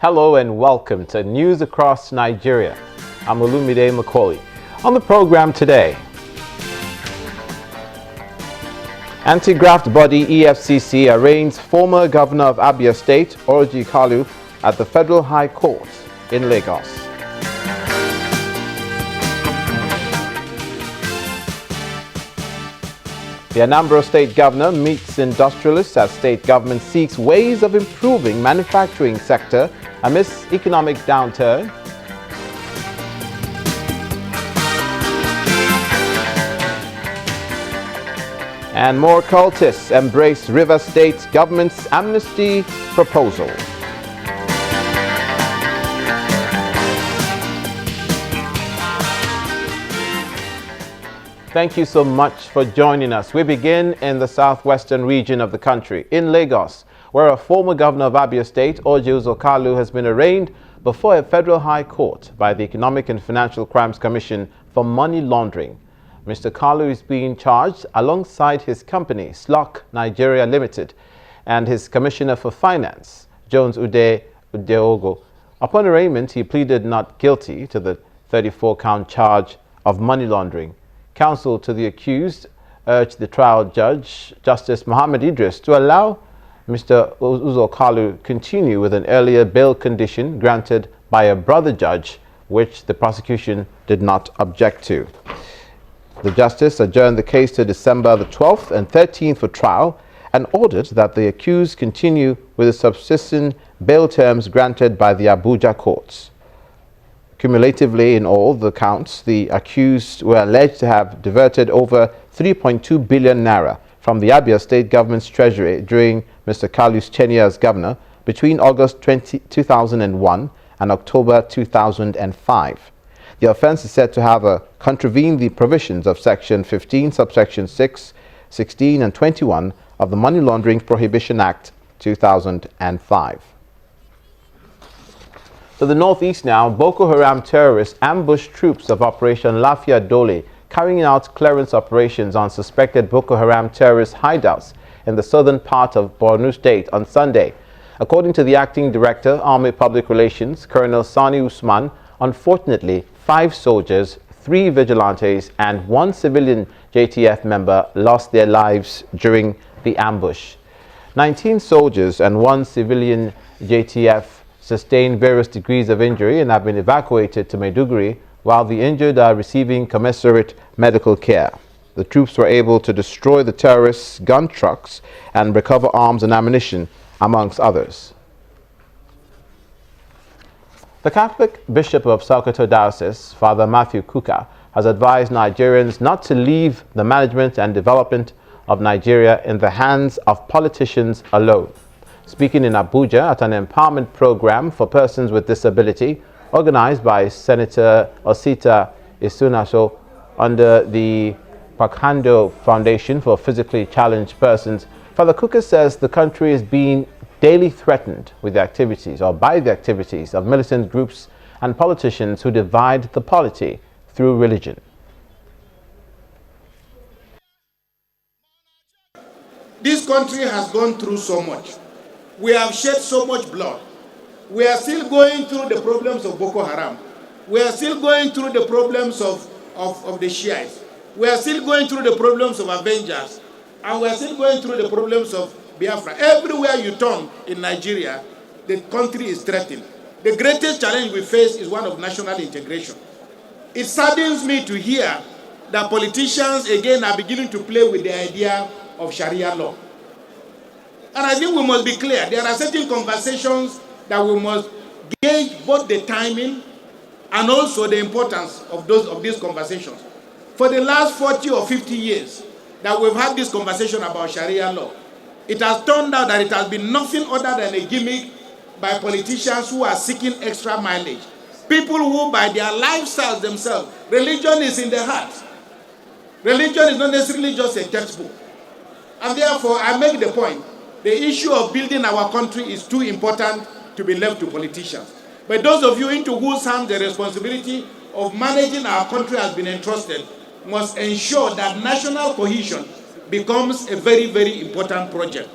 Hello and welcome to News Across Nigeria. I'm Mgt Dev. On the program today, anti-graft body EFCC arraigns former governor of Abia State, Mgt Dev, at the Federal High Court in Lagos. The Anambra State Governor meets industrialists as state government seeks ways of improving manufacturing sector amidst economic downturn. And more cultists embrace River State government's amnesty proposal. Thank you so much for joining us. We begin in the southwestern region of the country, in Lagos, where a former governor of Abia State, Mgt Dev, has been arraigned before a federal high court by the Economic and Financial Crimes Commission for money laundering. Mr. Kalu is being charged alongside his company, SLOC Nigeria Limited, and his Commissioner for Finance, Jones Udeogo. Upon arraignment, he pleaded not guilty to the 34-count charge of money laundering. Counsel to the accused urged the trial judge, Justice Muhammad Idris, to allow Mr. Mgt Dev continue with an earlier bail condition granted by a brother judge, which the prosecution did not object to. The justice adjourned the case to December the 12th and 13th for trial and ordered that the accused continue with the subsisting bail terms granted by the Abuja courts. Cumulatively, in all the counts, the accused were alleged to have diverted over 3.2 billion naira from the Abia State government's treasury during Mr. Kalu's tenure as governor between August 2001 and October 2005. The offense is said to have contravened the provisions of Section 15, subsection 6, 16, and 21 of the Money Laundering Prohibition Act 2005. To the northeast now, Boko Haram Terrorist ambushed troops of Operation Lafia Dole, carrying out clearance operations on suspected Boko Haram terrorist hideouts in the southern part of Borno State on Sunday. According to the acting director, Army Public Relations, Colonel Sani Usman, unfortunately, 5 soldiers, 3 vigilantes, and 1 civilian JTF member lost their lives during the ambush. 19 soldiers and 1 civilian JTF sustained various degrees of injury and have been evacuated to Maiduguri, while the injured are receiving commensurate medical care. The troops were able to destroy the terrorists' gun trucks and recover arms and ammunition, amongst others. The Catholic Bishop of Sokoto Diocese, Father Matthew Kuka, has advised Nigerians not to leave the management and development of Nigeria in the hands of politicians alone. Speaking in Abuja at an empowerment program for persons with disability organized by Senator Osita Isunaso under the Pakando Foundation for Physically Challenged Persons, Father Kuka says the country is being daily threatened with the activities or by the activities of militant groups and politicians who divide the polity through religion. This country has gone through so much. We have shed so much blood. We are still going through the problems of Boko Haram. We are still going through the problems of the Shiites. We are still going through the problems of Avengers. And we are still going through the problems of Biafra. Everywhere you turn in Nigeria, the country is threatened. The greatest challenge we face is one of national integration. It saddens me to hear that politicians again are beginning to play with the idea of Sharia law. And I think we must be clear. There are certain conversations that we must gauge both the timing and also the importance of these conversations. For the last 40 or 50 years that we've had this conversation about Sharia law, it has turned out that it has been nothing other than a gimmick by politicians who are seeking extra mileage. People who, by their lifestyles themselves, religion is in their heart. Religion is not necessarily just a textbook. And therefore, I make the point, the issue of building our country is too important to be left to politicians. But those of you into whose hands the responsibility of managing our country has been entrusted must ensure that national cohesion becomes a very, very important project.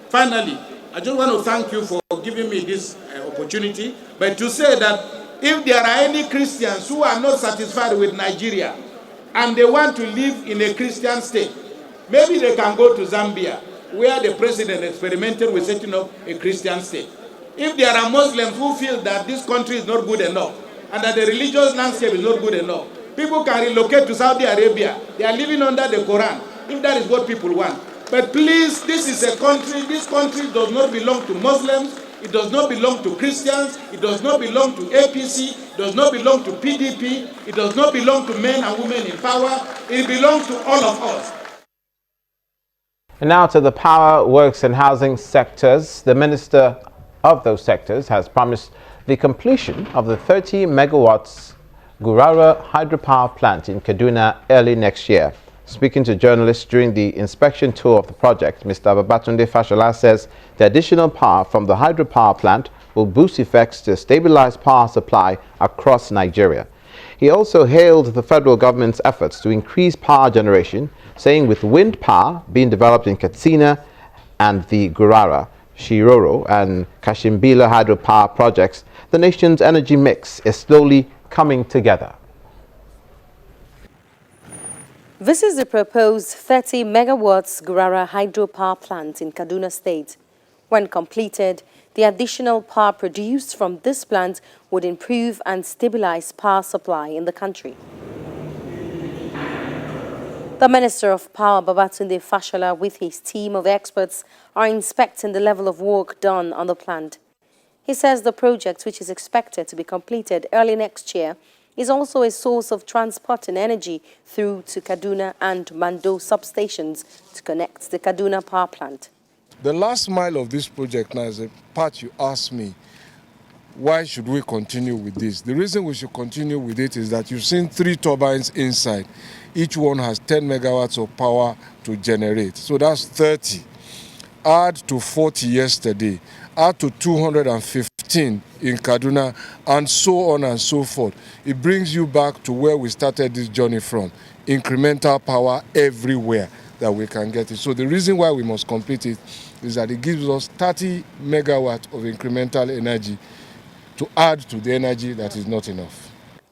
Finally, I just want to thank you for giving me this opportunity. opportunity, but to say that if there are any Christians who are not satisfied with Nigeria and they want to live in a Christian state, maybe they can go to Zambia, where the president experimented with setting up a Christian state. If there are Muslims who feel that this country is not good enough and that the religious landscape is not good enough, people can relocate to Saudi Arabia. They are living under the Quran, if that is what people want. But please, this is a country, this country does not belong to Muslims, it does not belong to Christians, it does not belong to APC, it does not belong to PDP, it does not belong to men and women in power, it belongs to all of us. And now to the power, works and housing sectors. The minister of those sectors has promised the completion of the 30 megawatts Gurara hydropower plant in Kaduna early next year. Speaking to journalists during the inspection tour of the project, Mr. Babatunde Fashola says the additional power from the hydropower plant will boost effects to stabilize power supply across Nigeria. He also hailed the federal government's efforts to increase power generation, saying with wind power being developed in Katsina and the Gurara, Shiroro and Kashimbila hydropower projects, the nation's energy mix is slowly coming together. This is the proposed 30 megawatts Gurara hydropower plant in Kaduna State. When completed, the additional power produced from this plant would improve and stabilize power supply in the country. The Minister of Power, Babatunde Fashola, with his team of experts, are inspecting the level of work done on the plant. He says the project, which is expected to be completed early next year, is also a source of transporting energy through to Kaduna and Mando substations to connect the Kaduna power plant. The last mile of this project now is a part you asked me, why should we continue with this? The reason we should continue with it is that you've seen 3 turbines inside. Each one has 10 megawatts of power to generate. So that's 30. Add to 40 yesterday, add to 215 in Kaduna, and so on and so forth. It brings you back to where we started this journey from. Incremental power everywhere that we can get it. So the reason why we must complete it is that it gives us 30 megawatts of incremental energy to add to the energy that is not enough.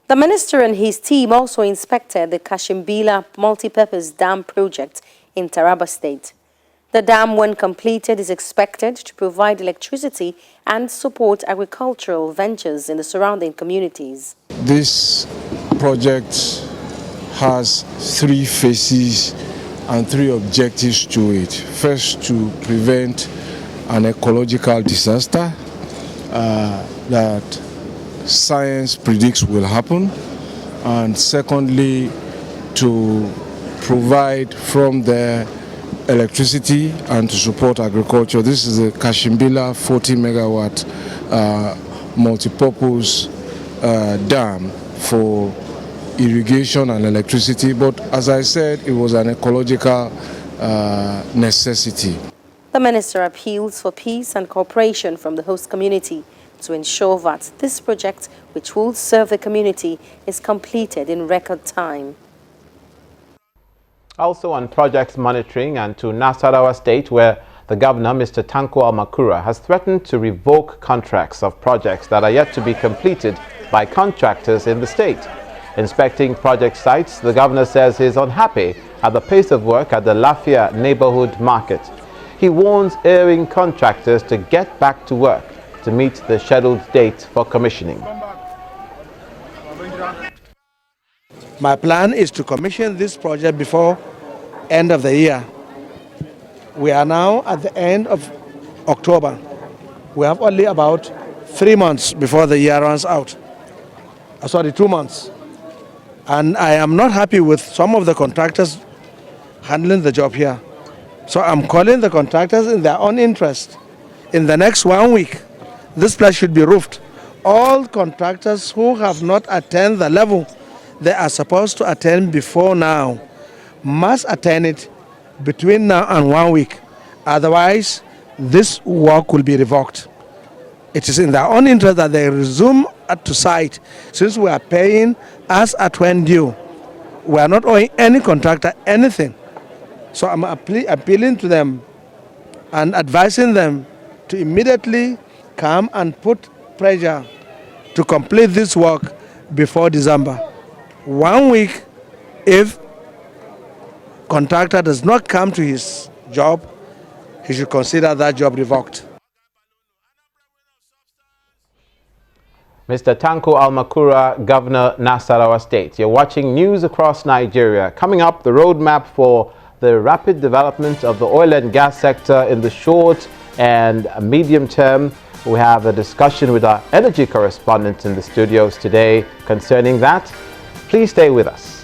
The minister and his team also inspected the Kashimbila multipurpose dam project in Taraba State. The dam, when completed, is expected to provide electricity and support agricultural ventures in the surrounding communities. This project has 3 phases and 3 objectives to it. First, to prevent an ecological disaster that science predicts will happen, and secondly, to provide from there electricity and to support agriculture. This is a Kashimbila 40 megawatt multipurpose dam for irrigation and electricity, but as I said, it was an ecological necessity. The minister appeals for peace and cooperation from the host community to ensure that this project, which will serve the community, is completed in record time. Also on projects monitoring and to Nasarawa State, where the governor, Mr. Tanko Al-Makura, has threatened to revoke contracts of projects that are yet to be completed by contractors in the state. Inspecting project sites, the governor says he is unhappy at the pace of work at the Lafia neighborhood market. He warns erring contractors to get back to work to meet the scheduled date for commissioning. My plan is to commission this project before end of the year. We are now at the end of October. We have only about 3 months before the year runs out. Sorry, 2 months. And I am not happy with some of the contractors handling the job here. So I'm calling the contractors in their own interest. In the next 1 week, this place should be roofed. All contractors who have not attained the level they are supposed to attain before now must attain it between now and 1 week. Otherwise, this work will be revoked. It is in their own interest that they resume to site, since we are paying as at when due. We are not owing any contractor anything. So I'm appealing to them and advising them to immediately come and put pressure to complete this work before December. 1 week, if contractor does not come to his job, he should consider that job revoked. Mr. Tanko Al-Makura, Governor, Nasarawa State. You're watching news across Nigeria. Coming up, the roadmap for the rapid development of the oil and gas sector in the short and medium term. We have a discussion with our energy correspondent in the studios today concerning that. Please stay with us.